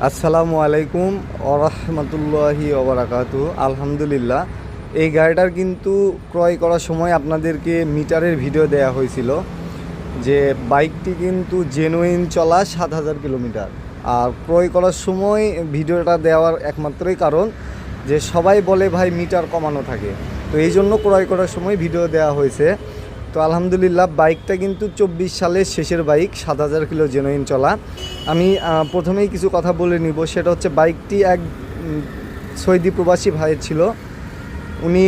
আসসালামু আলাইকুম ওরহমতুল্লাহি ওবরাকাতু। আলহামদুলিল্লাহ, এই গাড়িটার কিন্তু ক্রয় করার সময় আপনাদেরকে মিটারের ভিডিও দেয়া হয়েছিল যে বাইকটি কিন্তু জেনুইন চলা 7,000 কিলোমিটার। আর ক্রয় করার সময় ভিডিওটা দেওয়ার একমাত্রই কারণ যে সবাই বলে ভাই মিটার কমানো থাকে, তো এই জন্য ক্রয় করার সময় ভিডিও দেওয়া হয়েছে। তো আলহামদুলিল্লাহ, বাইকটা কিন্তু 24 সালের শেষের বাইক, 7,000 কিলো জেনুইন চলা। আমি প্রথমেই কিছু কথা বলে নিব, সেটা হচ্ছে বাইকটি এক সৌদি প্রবাসী ভাইয়ের ছিল। উনি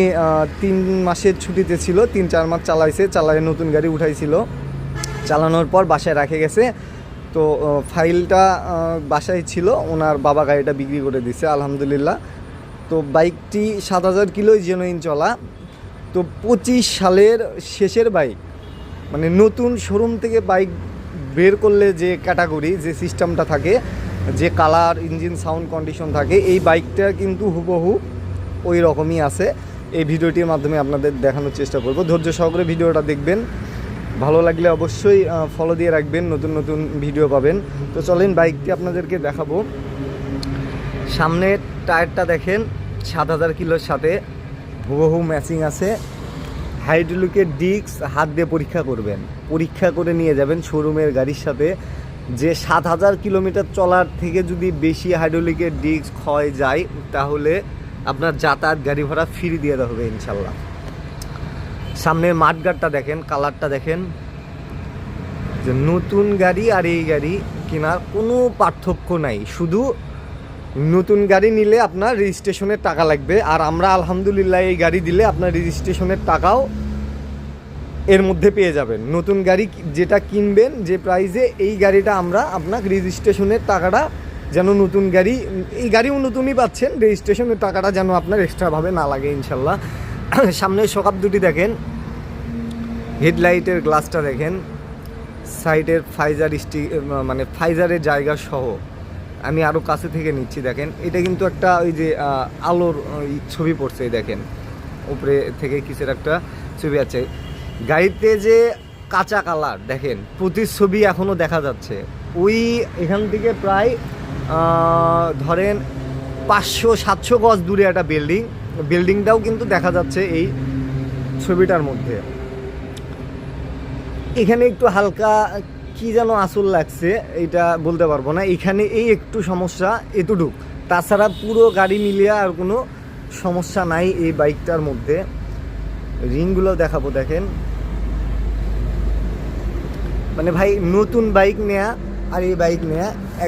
3 মাসের ছুটিতে ছিল, 3-4 মাস চালায় নতুন গাড়ি উঠাইছিল, চালানোর পর বাসায় রেখে গেছে। তো ফাইলটা বাসায় ছিল, ওনার বাবা গাড়িটা বিক্রি করে দিছে আলহামদুলিল্লাহ। তো বাইকটি 7,000 কিলোই জেনুইন চলা। তো 25 সালের শেষের বাইক, মানে নতুন শোরুম থেকে বাইক বের করলে যে ক্যাটাগরি, যে সিস্টেমটা থাকে, যে কালার, ইঞ্জিন, সাউন্ড কন্ডিশন থাকে, এই বাইকটা কিন্তু হুবহু ওই রকমই আছে। এই ভিডিওটির মাধ্যমে আপনাদের দেখানোর চেষ্টা করব। ধৈর্য সহকারে ভিডিওটা দেখবেন, ভালো লাগলে অবশ্যই ফলো দিয়ে রাখবেন, নতুন নতুন ভিডিও পাবেন। তো চলেন বাইকটি আপনাদেরকে দেখাবো। সামনের টায়ারটা দেখেন, 7,000 কিলোর সাথে হুবহু ম্যাচিং আছে। হাইড্রোলিকের ডিস্ক হাত দিয়ে পরীক্ষা করবেন, পরীক্ষা করে নিয়ে যাবেন শোরুমের গাড়ির সাথে। যে 7,000 কিলোমিটার চলার থেকে যদি বেশি হাইড্রোলিকের ডিস্ক ক্ষয় যায়, তাহলে আপনার যাতায়াত গাড়ি ভাড়া ফ্রি দিয়ে দেওয়া হবে ইনশাল্লাহ। সামনের মাঠগার্ডটা দেখেন, কালারটা দেখেন, যে নতুন গাড়ি আর এই গাড়ি কেনার কোনো পার্থক্য নাই। শুধু নতুন গাড়ি নিলে আপনার রেজিস্ট্রেশনের টাকা লাগবে, আর আমরা আলহামদুলিল্লাহ এই গাড়ি দিলে আপনার রেজিস্ট্রেশনের টাকাও এর মধ্যে পেয়ে যাবেন। নতুন গাড়ি যেটা কিনবেন যে প্রাইসে, এই গাড়িটা আমরা আপনাকে রেজিস্ট্রেশনের টাকাটা যেন নতুন গাড়ি, এই গাড়িও নতুনই পাচ্ছেন, রেজিস্ট্রেশনের টাকাটা যেন আপনার এক্সট্রাভাবে না লাগে ইনশাল্লাহ। সামনের শোকআপ দুটি দেখেন, হেডলাইটের গ্লাসটা দেখেন, সাইডের ফাইজার মানে ফাইজারের জায়গা সহ। আমি আরও কাছে থেকে নিচ্ছি, দেখেন এটা কিন্তু একটা ওই যে আলোর ছবি পড়ছে, দেখেন উপরে থেকে কিসের একটা ছবি আছে। গাড়িতে যে কাঁচা কালার দেখেন, প্রতিচ্ছবি এখনও দেখা যাচ্ছে। ওই এখান থেকে প্রায় ধরেন 500-700 গজ দূরে একটা বিল্ডিংটাও কিন্তু দেখা যাচ্ছে এই ছবিটার মধ্যে। এখানে একটু হালকা কি যেন আসল লাগছে, এটা বলতে পারবো না। এখানে এই একটু সমস্যা, এতটুক, তাছাড়া পুরো গাড়ি মিলিয়ে আর কোনো সমস্যা নাই এই বাইকটার মধ্যে। রিংগুলো দেখাবো, দেখেন। মানে ভাই, নতুন বাইক নেয়া আর এই বাইক নেয়া এক